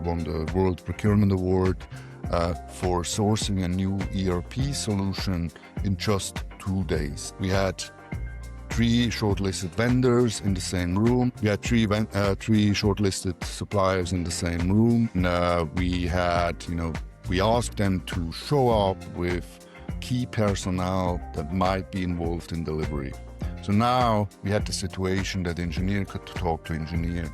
won the World Procurement Award for sourcing a new ERP solution in just 2 days. We had 3 shortlisted vendors in the same room. We had 3 shortlisted suppliers in the same room. And, we asked them to show up with key personnel that might be involved in delivery. So now we had the situation that engineer could talk to engineer.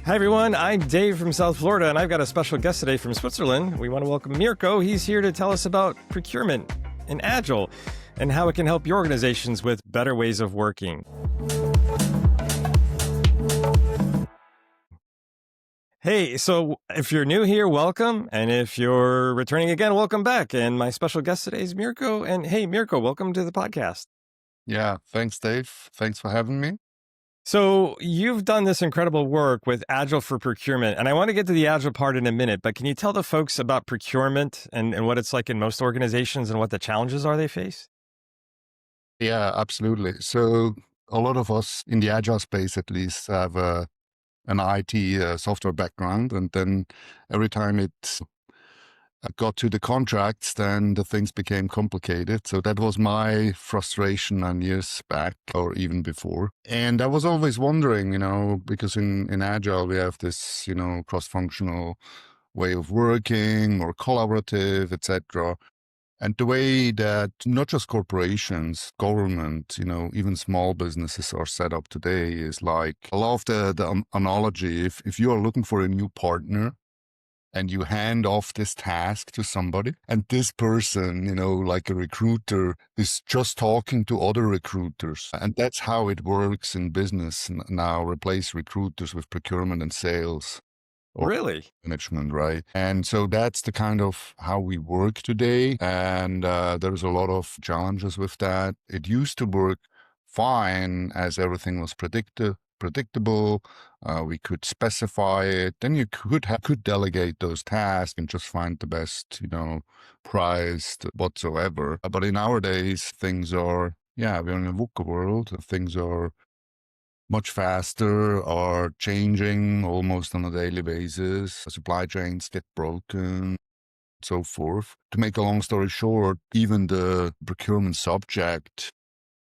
Hi everyone, I'm Dave from South Florida, and I've got a special guest today from Switzerland. We want to welcome Mirko. He's here to tell us about procurement and Agile and how it can help your organizations with better ways of working. Hey, so if you're new here, welcome. And if you're returning again, welcome back. And my special guest today is Mirko. And hey, Mirko, welcome to the podcast. Yeah, thanks, Dave. Thanks for having me. So you've done this incredible work with Agile for Procurement, and I want to get to the Agile part in a minute, but can you tell the folks about procurement and what it's like in most organizations and what the challenges are they face? Yeah, absolutely. So a lot of us in the Agile space, at least, have an IT software background, and then every time it got to the contracts, then the things became complicated. So that was my frustration 9 years back or even before. And I was always wondering, because in Agile, we have this, cross-functional way of working, more collaborative, etc. And the way that not just corporations, government, even small businesses are set up today is like, I love the analogy. If you are looking for a new partner, and you hand off this task to somebody, and this person, like a recruiter, is just talking to other recruiters. And that's how it works in business now, replace recruiters with procurement and sales. Or Really? management, right? And so that's the kind of how we work today. And there's a lot of challenges with that. It used to work fine as everything was predictable. We could specify it. Then you could delegate those tasks and just find the best, priced whatsoever. But in nowadays, things are, we're in a VUCA world. Things are much faster, are changing almost on a daily basis. Supply chains get broken, so forth. To make a long story short, even the procurement subject,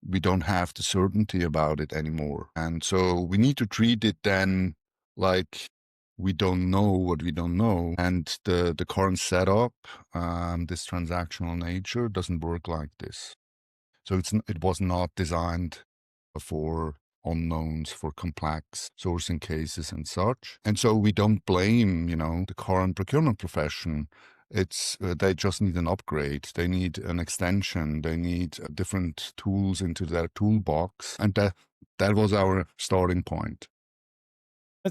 we don't have the certainty about it anymore. And so we need to treat it then like we don't know what we don't know. And the current setup, this transactional nature, doesn't work like this. So it was not designed for unknowns, for complex sourcing cases and such. And so we don't blame, the current procurement profession. It's they just need an upgrade. They need an extension. They need different tools into their toolbox. And that was our starting point.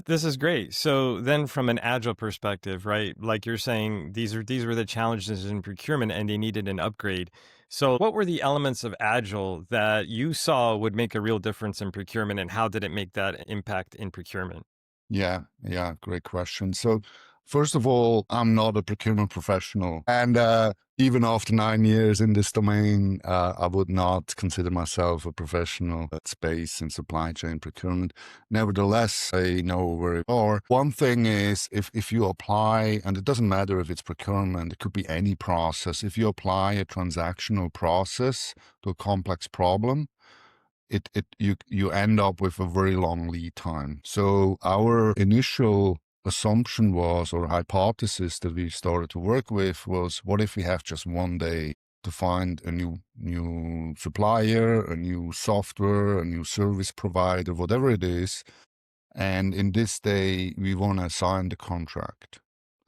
This is great. So then from an Agile perspective, right? Like you're saying, these were the challenges in procurement and they needed an upgrade. So what were the elements of Agile that you saw would make a real difference in procurement, and how did it make that impact in procurement? Yeah, great question. So first of all, I'm not a procurement professional. And even after 9 years in this domain, I would not consider myself a professional at space in supply chain procurement. Nevertheless, I know where we are. One thing is if you apply, and it doesn't matter if it's procurement, it could be any process. If you apply a transactional process to a complex problem, you end up with a very long lead time. So our initial assumption was, or hypothesis that we started to work with was, what if we have just 1 day to find a new supplier, a new software, a new service provider, whatever it is, and in this day we want to sign the contract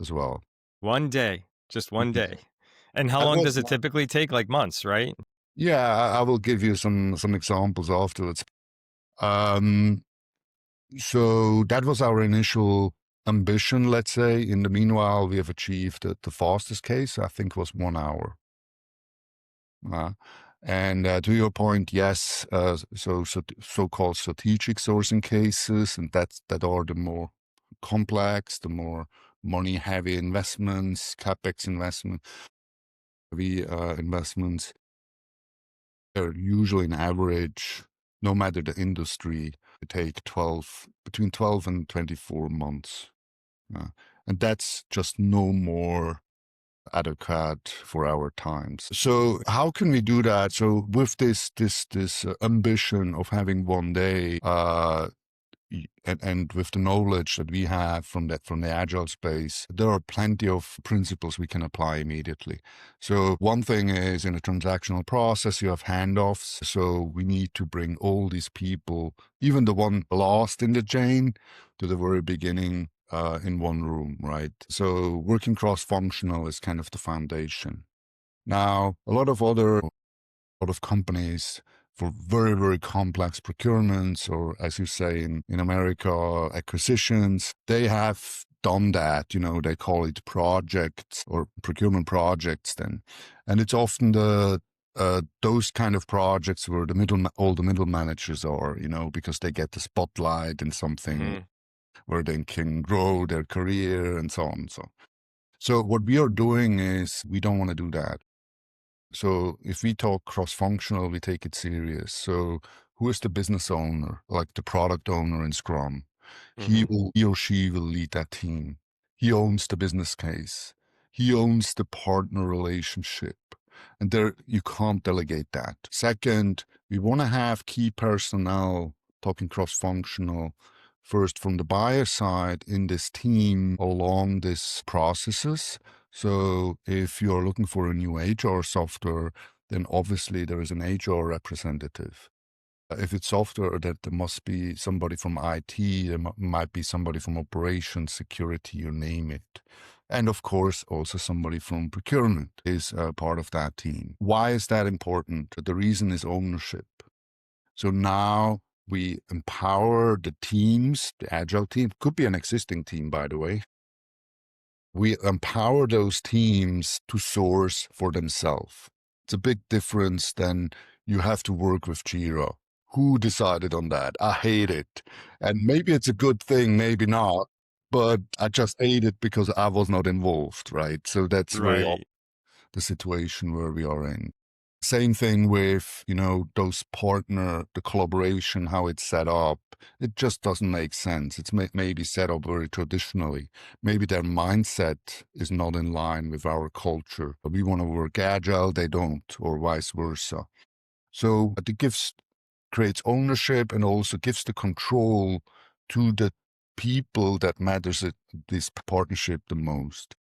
as well. 1 day, just 1 day. And how long does it typically take? Like months, right? Yeah, I will give you some examples afterwards. So that was our initial ambition, let's say. In the meanwhile, we have achieved the fastest case, I think, was 1 hour. And to your point, yes, so-called strategic sourcing cases, and that are the more complex, the more money-heavy investments, CapEx heavy investments. They're usually an average, no matter the industry, it take between 12 and 24 months. And that's just no more adequate for our times. So how can we do that? So with this ambition of having one day, and with the knowledge that we have from the agile space, there are plenty of principles we can apply immediately. So one thing is, in a transactional process, you have handoffs. So we need to bring all these people, even the one last in the chain, to the very beginning, in one room, right? So working cross-functional is kind of the foundation. Now, a lot of companies, for very, very complex procurements, or as you say in America, acquisitions, they have done that. They call it projects or procurement projects then. And it's often those kind of projects where all the middle managers are, because they get the spotlight in something Hmm. where they can grow their career and so on. So what we are doing is we don't want to do that. So if we talk cross-functional, we take it serious. So who is the business owner, like the product owner in Scrum? Hmm. He or she will lead that team. He owns the business case. He owns the partner relationship. And there, you can't delegate that. Second, we want to have key personnel, talking cross-functional, first from the buyer side in this team along these processes. So if you're looking for a new HR software, then obviously there is an HR representative. If it's software, that there must be somebody from IT, there might be somebody from operations, security, you name it. And of course, also somebody from procurement is part of that team. Why is that important? The reason is ownership. So now we empower the teams, the agile team, could be an existing team, by the way. We empower those teams to source for themselves. It's a big difference than you have to work with Jira. Who decided on that? I hate it. And maybe it's a good thing, maybe not, but I just hate it because I was not involved, right? So that's very Right. the situation where we are in. Same thing with, those the collaboration, how it's set up. It just doesn't make sense. It's maybe set up very traditionally. Maybe their mindset is not in line with our culture. We want to work agile, they don't, or vice versa. So creates ownership and also gives the control to the people that matters at this partnership the most.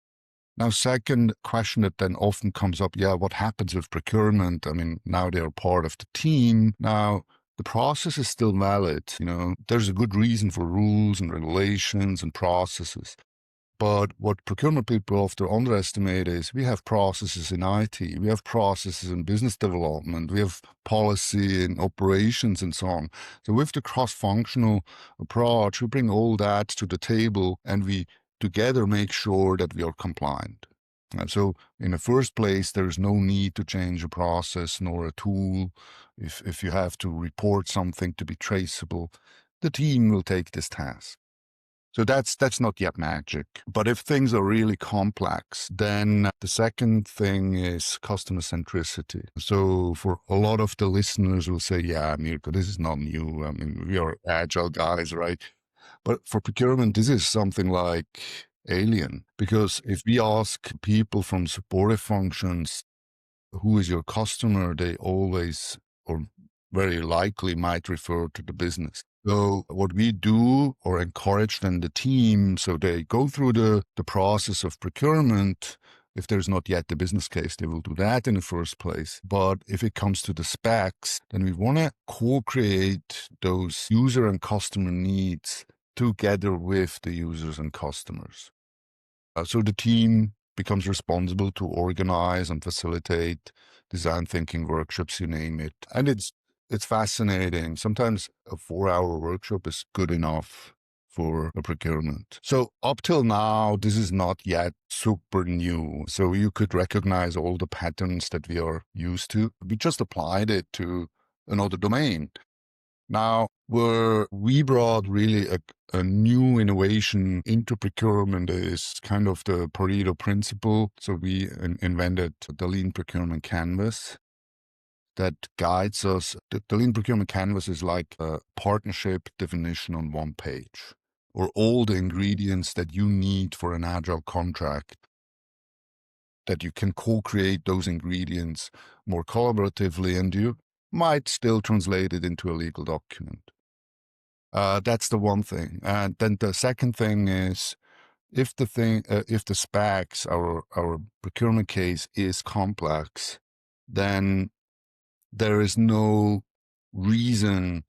Now, second question that then often comes up, yeah, what happens with procurement? I mean, now they're part of the team. Now, the process is still valid. There's a good reason for rules and regulations and processes. But what procurement people often underestimate is we have processes in IT, we have processes in business development, we have policy and operations and so on. So with the cross-functional approach, we bring all that to the table and we together make sure that we are compliant. And so in the first place, there is no need to change a process nor a tool. If you have to report something to be traceable, the team will take this task. So that's not yet magic. But if things are really complex, then the second thing is customer centricity. So for a lot of the listeners will say, yeah, Mirko, this is not new. I mean, we are agile guys, right? But for procurement, this is something like alien. Because if we ask people from supportive functions, who is your customer, they always or very likely might refer to the business. So what we do or encourage then the team, so they go through the process of procurement. If there's not yet the business case, they will do that in the first place. But if it comes to the specs, then we want to co-create those user and customer needs together with the users and customers. So the team becomes responsible to organize and facilitate design thinking workshops, you name it. And it's fascinating. Sometimes a 4-hour workshop is good enough for a procurement. So up till now, this is not yet super new. So you could recognize all the patterns that we are used to. We just applied it to another domain. Now, where we brought really a new innovation into procurement is kind of the Pareto principle. So we invented the Lean Procurement Canvas that guides us. The Lean Procurement Canvas is like a partnership definition on one page. or all the ingredients that you need for an agile contract, that you can co-create those ingredients more collaboratively, and you might still translate it into a legal document. That's the one thing. And then the second thing is, if the specs, our procurement case is complex, then there is no reason,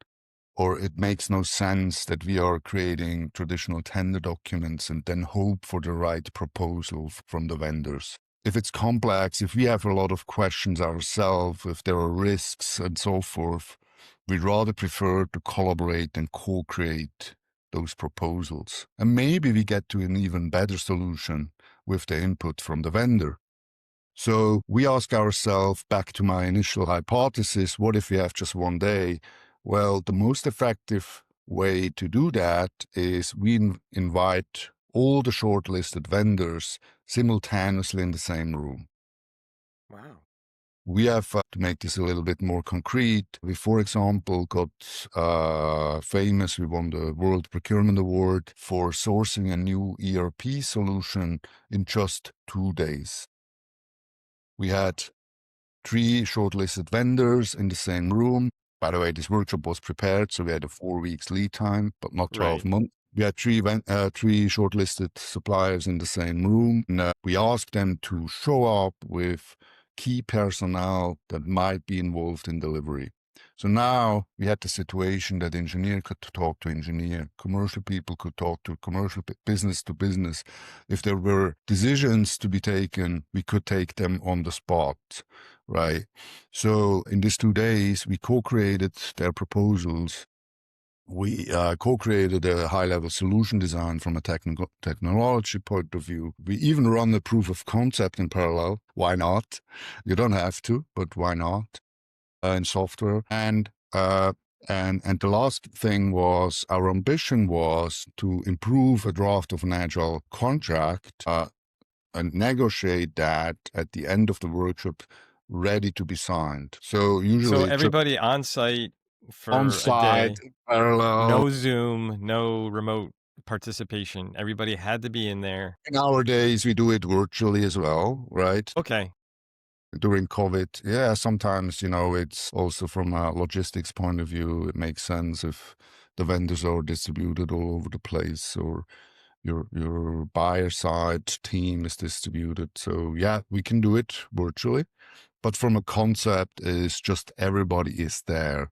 or it makes no sense that we are creating traditional tender documents and then hope for the right proposal from the vendors. If it's complex, if we have a lot of questions ourselves, if there are risks and so forth, we'd rather prefer to collaborate and co-create those proposals. And maybe we get to an even better solution with the input from the vendor. So we ask ourselves, back to my initial hypothesis, what if we have just one day? Well, the most effective way to do that is we invite all the shortlisted vendors simultaneously in the same room. Wow. We have, to make this a little bit more concrete, we, for example, got famous. We won the World Procurement Award for sourcing a new ERP solution in just 2 days. We had 3 shortlisted vendors in the same room. By the way, this workshop was prepared, so we had a 4 weeks lead time, but not 12 Right. months. We had 3 shortlisted suppliers in the same room. And, we asked them to show up with key personnel that might be involved in delivery. So now we had the situation that engineer could talk to engineer, commercial people could talk to commercial, business to business. If there were decisions to be taken, we could take them on the spot, right? So in these 2 days, we co-created their proposals. We co-created a high-level solution design from a technology point of view. We even run a proof of concept in parallel. Why not? You don't have to, but why not? In software. And the last thing was, our ambition was to improve a draft of an agile contract and negotiate that at the end of the workshop, ready to be signed. So So usually just everybody on site on for a site, day, parallel. no Zoom, no remote participation. Everybody had to be in there. Nowadays, we do it virtually as well, right? Okay. During COVID. Yeah, sometimes, it's also from a logistics point of view, it makes sense if the vendors are distributed all over the place, or your buyer side team is distributed. So yeah, we can do it virtually. But from a concept is just everybody is there.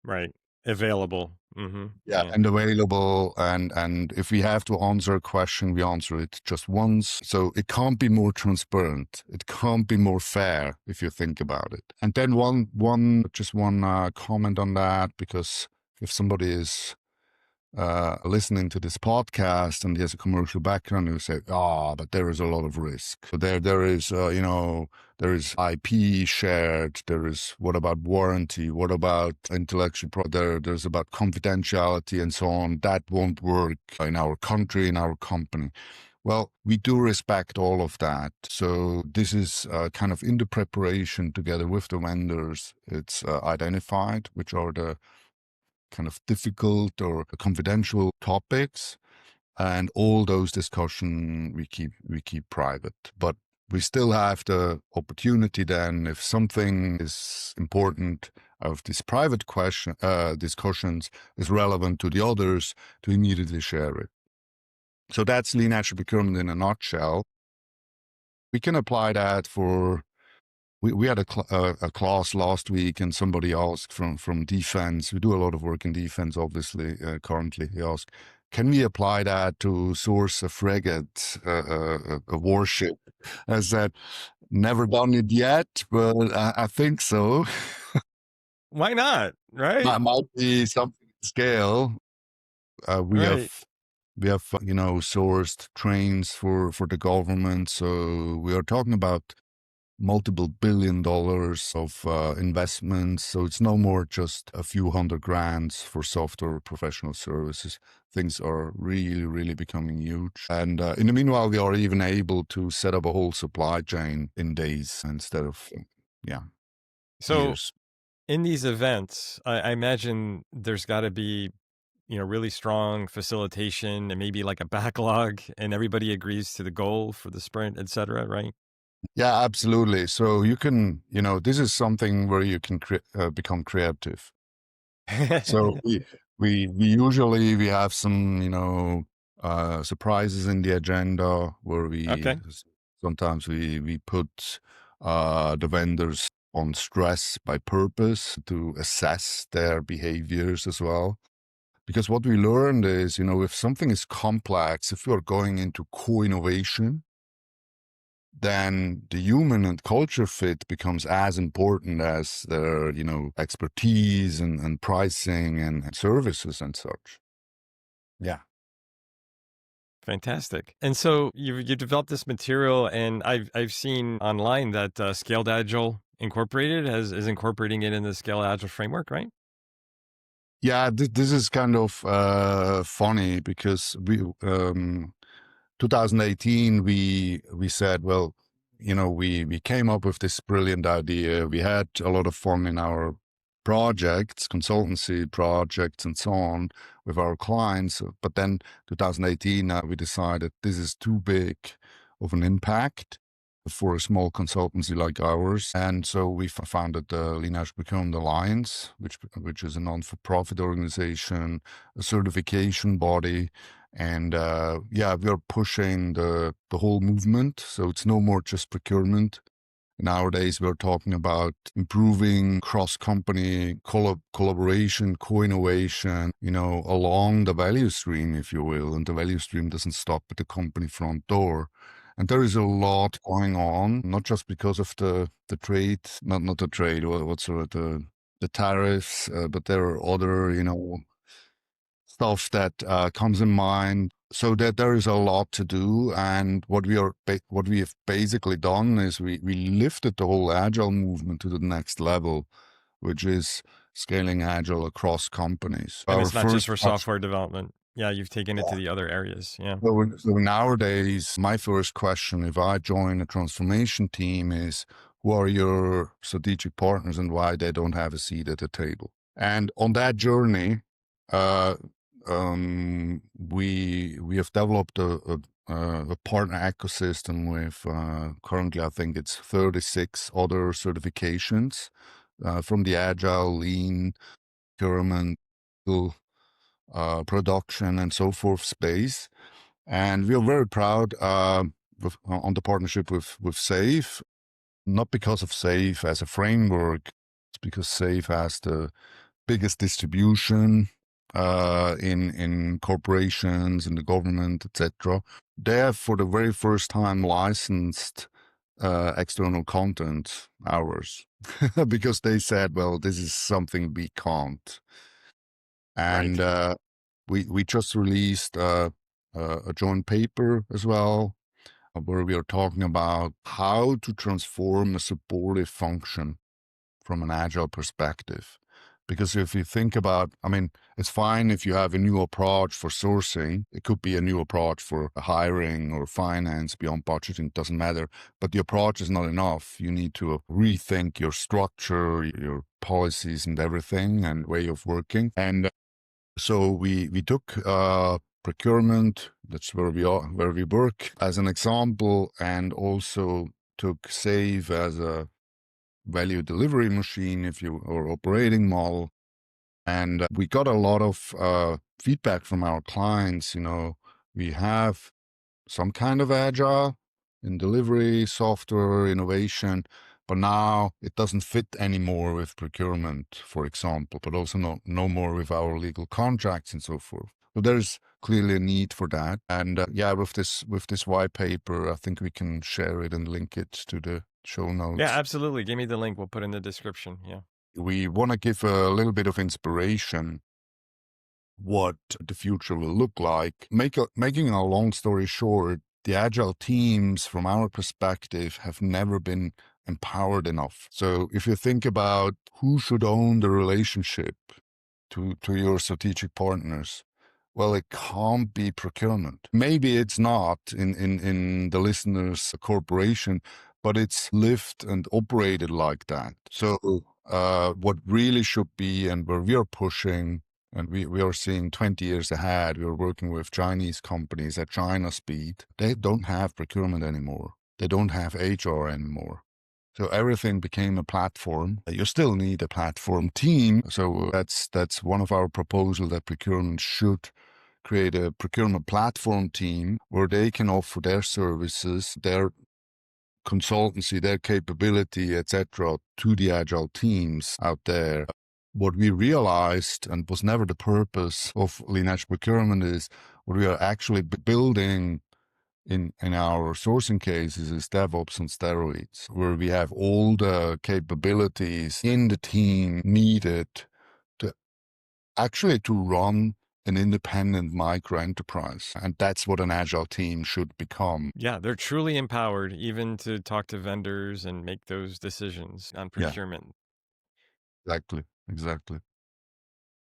Right. Available. Yeah, Yeah. and available, and if we have to answer a question, we answer it just once. So it can't be more transparent. It can't be more fair if you think about it. And then one comment on that, because if somebody is listening to this podcast and he has a commercial background, he'll say, but there is a lot of risk. So there is, there is IP shared. There is, what about warranty? What about intellectual property? There's about confidentiality and so on. That won't work in our country, in our company. Well, we do respect all of that. So this is kind of in the preparation together with the vendors. It's identified which are the kind of difficult or confidential topics, and all those discussion we keep private. But we still have the opportunity then, if something is important of these private discussions is relevant to the others, to immediately share it. So that's Lean Agile Procurement in a nutshell. We can apply that for. We had a class last week, and somebody asked from defense. We do a lot of work in defense, obviously, currently. He asked, can we apply that to source a frigate, a warship? I said, never done it yet, but I think so. Why not? Right? That might be something to scale. We Right. have sourced trains for the government. So we are talking about multiple $billion of investments. So it's no more just a few hundred grands for software professional services. Things are really, really becoming huge. And in the meanwhile, we are even able to set up a whole supply chain in days instead of, yeah, So years. in these events, I imagine there's got to be, really strong facilitation and maybe like a backlog and everybody agrees to the goal for the sprint, et cetera, right? Yeah, absolutely. So you can, this is something where you can become creative. So we usually we have some, surprises in the agenda where Okay. sometimes we put the vendors on stress by purpose to assess their behaviors as well. Because what we learned is, if something is complex, if we are going into co-innovation, then the human and culture fit becomes as important as their, expertise and pricing and services and such. Yeah. Fantastic. And so you developed this material, and I've seen online that Scaled Agile Incorporated is incorporating it in the Scaled Agile framework, right? Yeah, this is kind of funny because 2018 we said, well, we came up with this brilliant idea. We had a lot of fun in our projects, consultancy projects, and so on with our clients. But then 2018, we decided this is too big of an impact for a small consultancy like ours. And so we founded the Lean Agile Procurement Alliance, which is a non-for-profit organization, a certification body. And yeah, we are pushing the whole movement. So it's no more just procurement. Nowadays, we're talking about improving cross-company collaboration, co-innovation, along the value stream, if you will. And the value stream doesn't stop at the company front door. And there is a lot going on, not just because of the trade, not the trade, what's the tariffs, but there are other, stuff that comes in mind. So that there is a lot to do, and what we have basically done is we lifted the whole agile movement to the next level, which is scaling agile across companies. And Our it's not just first for touch. software development. Yeah, you've taken it to the other areas. Yeah. So nowadays, my first question, if I join a transformation team, is who are your strategic partners and why they don't have a seat at the table? And on that journey, uh, we have developed a partner ecosystem with currently I think it's 36 other certifications from the Agile, Lean, Procurement, production, and so forth space. And we are very proud on the partnership with SAFE, not because of SAFE as a framework, it's because SAFE has the biggest distribution in corporations, in the government, etc. They have, for the very first time, licensed external content, ours, because they said, well, this is something we can't. And Right. we just released a joint paper as well, where we are talking about how to transform a supportive function from an agile perspective. Because if you think about, I mean, it's fine if you have a new approach for sourcing. It could be a new approach for hiring or finance beyond budgeting, doesn't matter. But the approach is not enough. You need to rethink your structure, your policies and everything and way of working. And so we took procurement, that's where we work, as an example, and also took SAVE as a value delivery machine, if you or operating model. And we got a lot of feedback from our clients. We have some kind of agile in delivery, software, innovation, but now it doesn't fit anymore with procurement, for example, but also no more with our legal contracts and so forth. So there's clearly a need for that. And yeah, with this white paper, I think we can share it and link it to the show Yeah, notes. absolutely. Give me the link. We'll put in the description. Yeah. We want to give a little bit of inspiration what the future will look like. Making a long story short, the agile teams, from our perspective, have never been empowered enough. So if you think about who should own the relationship to your strategic partners, well, it can't be procurement. Maybe it's not in the listener's corporation, but it's lived and operated like that. So what really should be, and where we are pushing, And we are seeing 20 years ahead. We're working with Chinese companies at China speed. They don't have procurement anymore. They don't have HR anymore. So everything became a platform. You still need a platform team. So that's one of our proposals, that procurement should create a procurement platform team where they can offer their services, their consultancy, their capability, etc., to the agile teams out there. What we realized, and was never the purpose of Lean Agile Procurement, is what we are actually building in our sourcing cases is DevOps on steroids, where we have all the capabilities in the team needed to actually to run an independent micro enterprise. And that's what an agile team should become. Yeah, they're truly empowered even to talk to vendors and make those decisions on Yeah, procurement. exactly.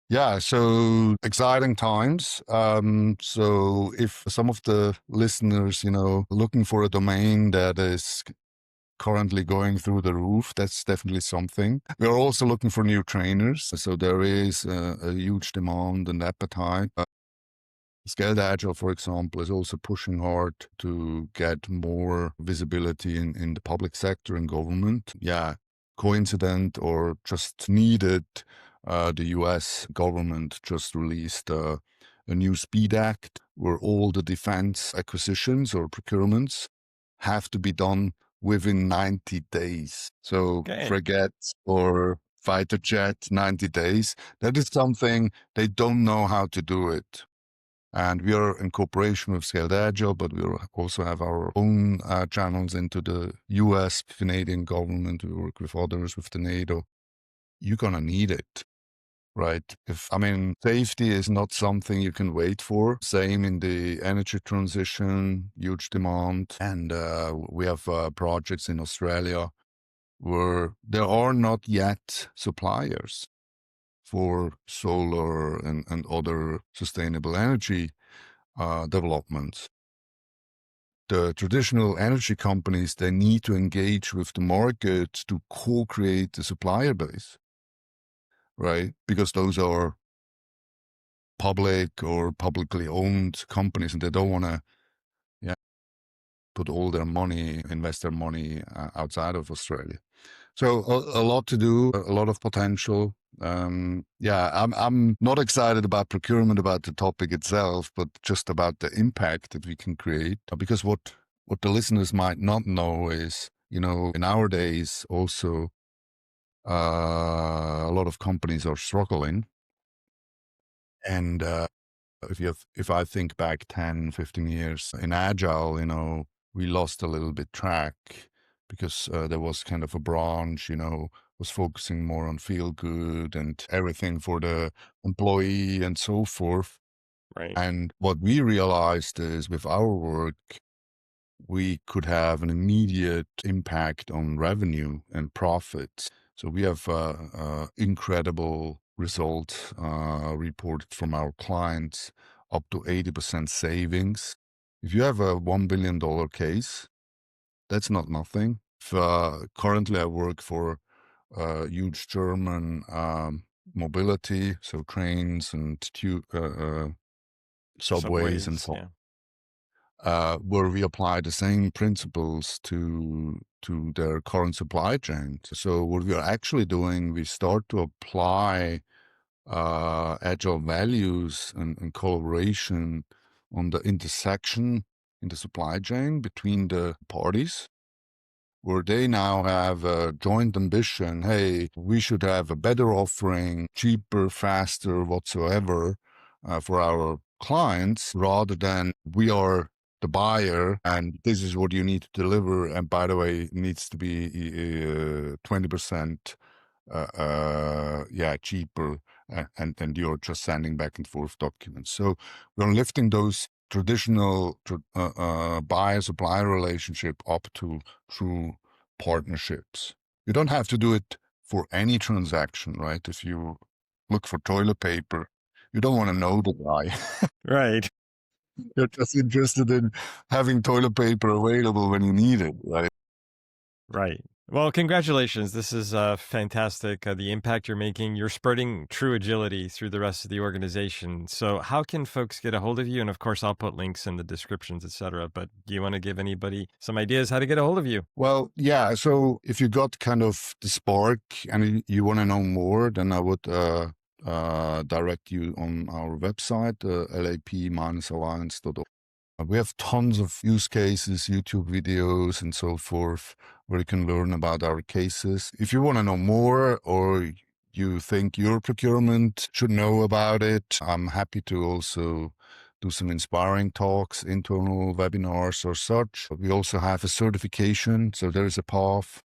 Yeah, so exciting times. So if some of the listeners, looking for a domain that is currently going through the roof, that's definitely something. We are also looking for new trainers. So there is a huge demand and appetite. Scaled Agile, for example, is also pushing hard to get more visibility in the public sector and government. Yeah, coincident or just needed, the US government just released a new Speed Act where all the defense acquisitions or procurements have to be done within 90 days. So Okay. frigates or fighter jet, 90 days. That is something they don't know how to do it. And we are in cooperation with Scaled Agile, but we also have our own channels into the US, Canadian government. We work with others, with the NATO. You're going to need it, right? Safety is not something you can wait for. Same in the energy transition, huge demand. And we have projects in Australia where there are not yet suppliers for solar and other sustainable energy developments. The traditional energy companies, they need to engage with the market to co-create the supplier base, right? Because those are public or publicly owned companies, and they don't want to put all their money, invest their money outside of Australia. So a lot to do, a lot of potential. I'm not excited about procurement, about the topic itself, but just about the impact that we can create. Because what the listeners might not know is, in our days also, a lot of companies are struggling. And if I think back 10, 15 years in Agile, we lost a little bit track because there was kind of a branch, was focusing more on feel good and everything for the employee and so forth. Right. And what we realized is with our work, we could have an immediate impact on revenue and profits. So we have incredible results reported from our clients, up to 80% savings. If you have a $1 billion case, that's not nothing. Currently, I work for huge German mobility, so trains and subways and Subways. so Yeah. where we apply the same principles to their current supply chain. So what we are actually doing, we start to apply agile values and collaboration on the intersection in the supply chain between the parties, where they now have a joint ambition. Hey, we should have a better offering, cheaper, faster, whatsoever, for our clients, rather than we are the buyer and this is what you need to deliver. And by the way, it needs to be 20% cheaper, and you're just sending back and forth documents. So we're lifting those traditional buyer-supplier relationship up to true partnerships. You don't have to do it for any transaction, right? If you look for toilet paper, you don't want to know the guy. Right. You're just interested in having toilet paper available when you need it, right? Right. Well, congratulations. This is fantastic. The impact you're making, you're spreading true agility through the rest of the organization. So, how can folks get a hold of you? And of course, I'll put links in the descriptions, etc. But do you want to give anybody some ideas how to get a hold of you? Well, yeah. So if you got kind of the spark and you want to know more, then I would direct you on our website, lap-alliance.org. We have tons of use cases, YouTube videos, and so forth, where you can learn about our cases. If you want to know more or you think your procurement should know about it, I'm happy to also do some inspiring talks, internal webinars or such. We also have a certification, so there is a path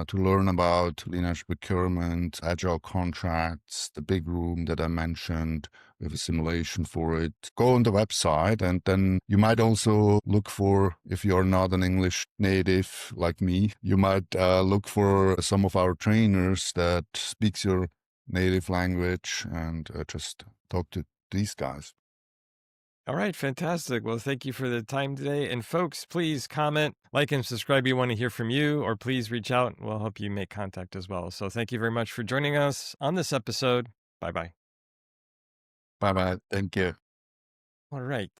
to learn about Lean Agile Procurement, Agile Contracts, the big room that I mentioned. We have a simulation for it. Go on the website, and then you might also look for, if you're not an English native like me, you might look for some of our trainers that speaks your native language and just talk to these guys. All right, fantastic. Well, thank you for the time today. And folks, please comment, like, and subscribe. We want to hear from you, or please reach out. We'll help you make contact as well. So thank you very much for joining us on this episode. Bye bye. Bye bye. Thank you. All right.